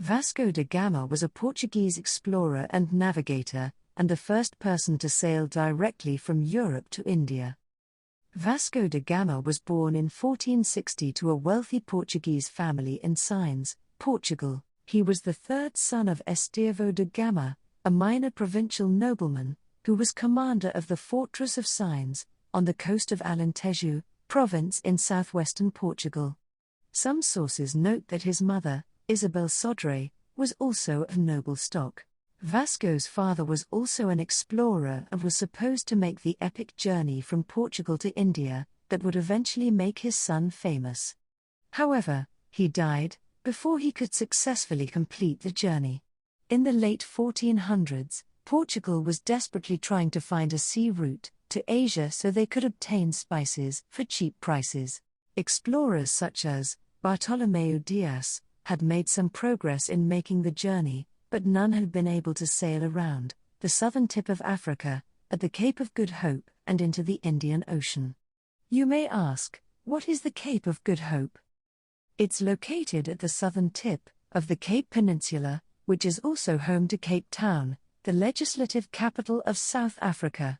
Vasco da Gama was a Portuguese explorer and navigator, and the first person to sail directly from Europe to India. Vasco da Gama was born in 1460 to a wealthy Portuguese family in Sines, Portugal. He was the third son of Estevão da Gama, a minor provincial nobleman, who was commander of the fortress of Sines, on the coast of Alentejo, province in southwestern Portugal. Some sources note that his mother, Isabel Sodré, was also of noble stock. Vasco's father was also an explorer and was supposed to make the epic journey from Portugal to India that would eventually make his son famous. However, he died before he could successfully complete the journey. In the late 1400s, Portugal was desperately trying to find a sea route to Asia so they could obtain spices for cheap prices. Explorers such as Bartolomeu Dias had made some progress in making the journey, but none had been able to sail around the southern tip of Africa, at the Cape of Good Hope, and into the Indian Ocean. You may ask, what is the Cape of Good Hope? It's located at the southern tip of the Cape Peninsula, which is also home to Cape Town, the legislative capital of South Africa,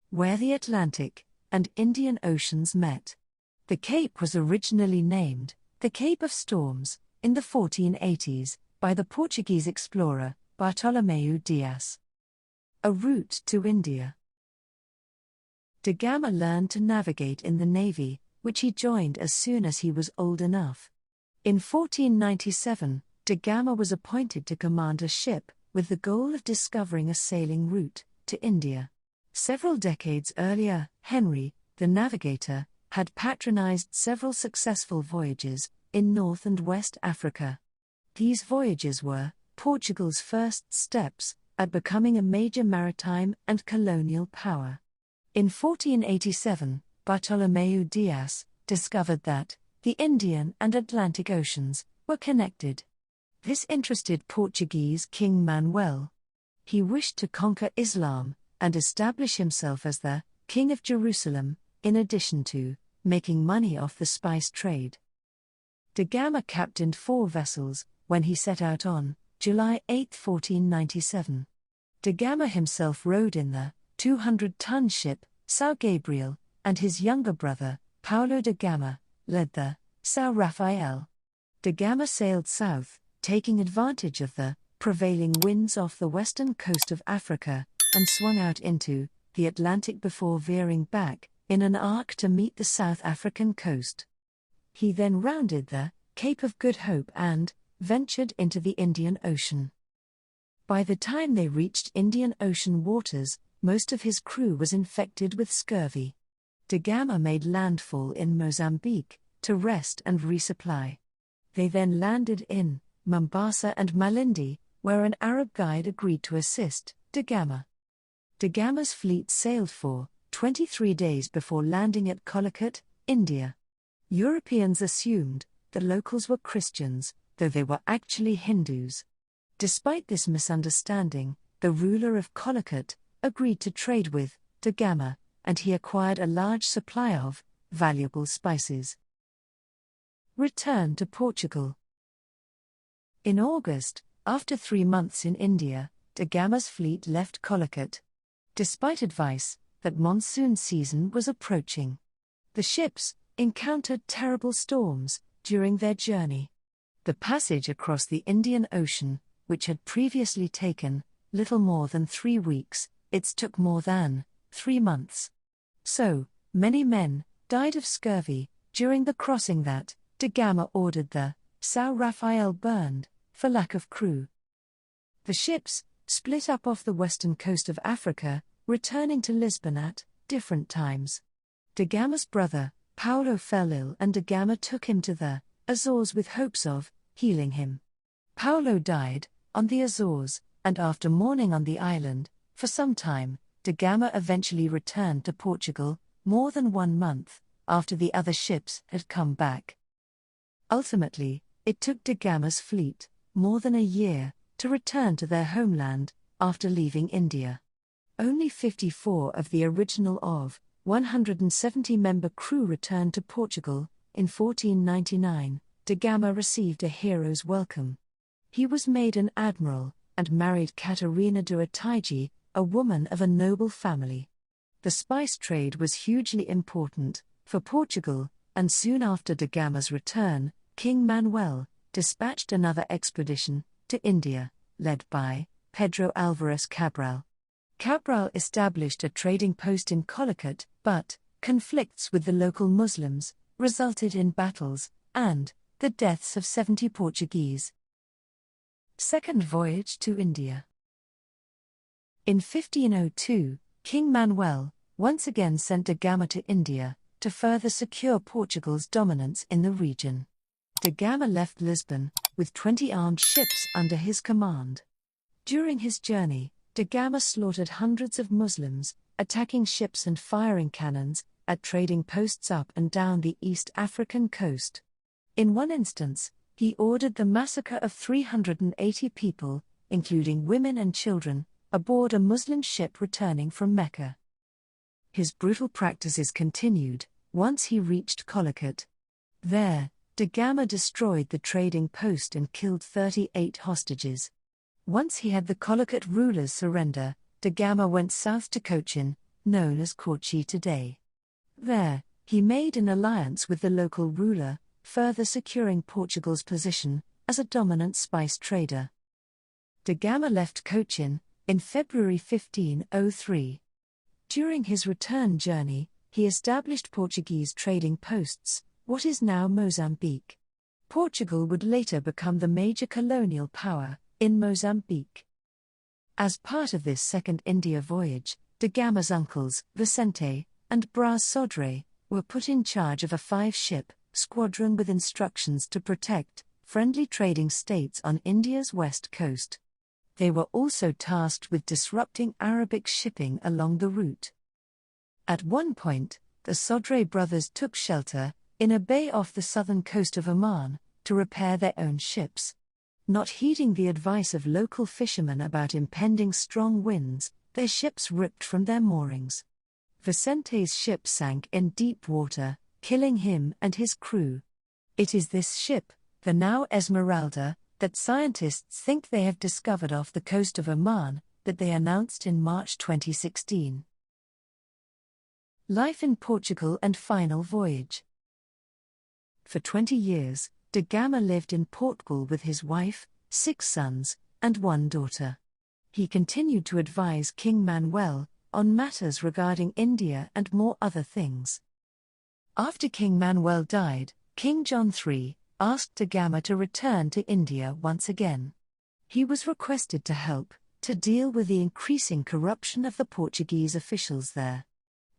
where the Atlantic and Indian Oceans met. The Cape was originally named the Cape of Storms in the 1480s by the Portuguese explorer Bartolomeu Dias. A route to India. Da Gama learned to navigate in the navy, which he joined as soon as he was old enough. In 1497, Da Gama was appointed to command a ship with the goal of discovering a sailing route to India. Several decades earlier, Henry, the navigator, had patronized several successful voyages in North and West Africa. These voyages were Portugal's first steps at becoming a major maritime and colonial power. In 1487, Bartolomeu Dias discovered that the Indian and Atlantic Oceans were connected. This interested Portuguese King Manuel. He wished to conquer Islam and establish himself as the King of Jerusalem, in addition to making money off the spice trade. Da Gama captained 4 vessels when he set out on July 8, 1497. Da Gama himself rowed in the 200-ton ship Sao Gabriel, and his younger brother, Paulo da Gama, led the Sao Rafael. Da Gama sailed south, taking advantage of the prevailing winds off the western coast of Africa, and swung out into the Atlantic before veering back in an arc to meet the South African coast. He then rounded the Cape of Good Hope and ventured into the Indian Ocean. By the time they reached Indian Ocean waters, most of his crew was infected with scurvy. Da Gama made landfall in Mozambique to rest and resupply. They then landed in Mombasa and Malindi, where an Arab guide agreed to assist Da Gama. Da Gama's fleet sailed for 23 days before landing at Calicut, India. Europeans assumed the locals were Christians, though they were actually Hindus. Despite this misunderstanding, the ruler of Calicut agreed to trade with Da Gama, and he acquired a large supply of valuable spices. Return to Portugal. In August, after 3 months in India, Da Gama's fleet left Calicut. Despite advice that monsoon season was approaching, the ships encountered terrible storms during their journey. The passage across the Indian Ocean, which had previously taken little more than 3 weeks, it took more than 3 months. So many men died of scurvy during the crossing that Da Gama ordered the Sao Rafael burned for lack of crew. The ships split up off the western coast of Africa, returning to Lisbon at different times. Da Gama's brother, Paulo, fell ill, and Da Gama took him to the Azores with hopes of healing him. Paulo died on the Azores, and after mourning on the island for some time, Da Gama eventually returned to Portugal, more than 1 month after the other ships had come back. Ultimately, it took Da Gama's fleet more than a year to return to their homeland after leaving India. Only 54 of the original 170-member crew returned to Portugal. In 1499, Da Gama received a hero's welcome. He was made an admiral, and married Catarina de Ataigi, a woman of a noble family. The spice trade was hugely important for Portugal, and soon after da Gama's return, King Manuel dispatched another expedition to India, led by Pedro Álvares Cabral. Cabral established a trading post in Calicut, but conflicts with the local Muslims resulted in battles and the deaths of 70 Portuguese. Second voyage to India. In 1502, King Manuel once again sent da Gama to India to further secure Portugal's dominance in the region. Da Gama left Lisbon with 20 armed ships under his command. During his journey, da Gama slaughtered hundreds of Muslims, attacking ships and firing cannons at trading posts up and down the East African coast. In one instance, he ordered the massacre of 380 people, including women and children, aboard a Muslim ship returning from Mecca. His brutal practices continued once he reached Calicut. There, da Gama destroyed the trading post and killed 38 hostages. Once he had the Calicut rulers surrender, da Gama went south to Cochin, known as Kochi today. There, he made an alliance with the local ruler, further securing Portugal's position as a dominant spice trader. Da Gama left Cochin in February 1503. During his return journey, he established Portuguese trading posts, what is now Mozambique. Portugal would later become the major colonial power in Mozambique. As part of this second India voyage, da Gama's uncles, Vicente and Bras Sodre, were put in charge of a 5-ship squadron with instructions to protect friendly trading states on India's west coast. They were also tasked with disrupting Arabic shipping along the route. At one point, the Sodre brothers took shelter in a bay off the southern coast of Oman to repair their own ships. Not heeding the advice of local fishermen about impending strong winds, their ships ripped from their moorings. Vicente's ship sank in deep water, killing him and his crew. It is this ship, the now Esmeralda, that scientists think they have discovered off the coast of Oman, that they announced in March 2016. Life in Portugal and final voyage. For 20 years, da Gama lived in Portugal with his wife, 6 sons, and 1 daughter. He continued to advise King Manuel on matters regarding India and more other things. After King Manuel died, King John III asked da Gama to return to India once again. He was requested to help to deal with the increasing corruption of the Portuguese officials there.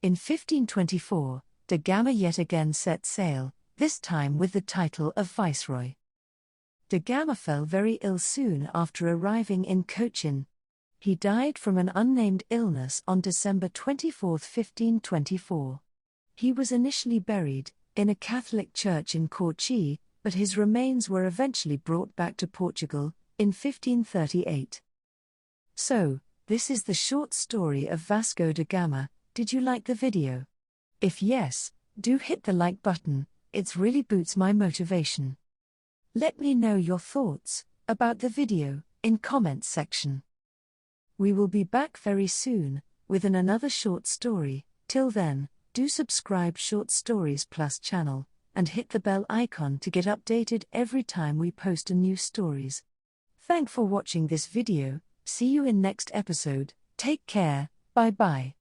In 1524, da Gama yet again set sail, this time with the title of Viceroy. Da Gama fell very ill soon after arriving in Cochin. He died from an unnamed illness on December 24, 1524. He was initially buried in a Catholic church in Kochi, but his remains were eventually brought back to Portugal in 1538. So, this is the short story of Vasco da Gama. Did you like the video? If yes, do hit the like button, it really boosts my motivation. Let me know your thoughts about the video in comments section. We will be back very soon with another short story. Till then, do subscribe Short Stories Plus channel and hit the bell icon to get updated every time we post a new stories. Thanks for watching this video. See you in next episode. Take care. Bye bye.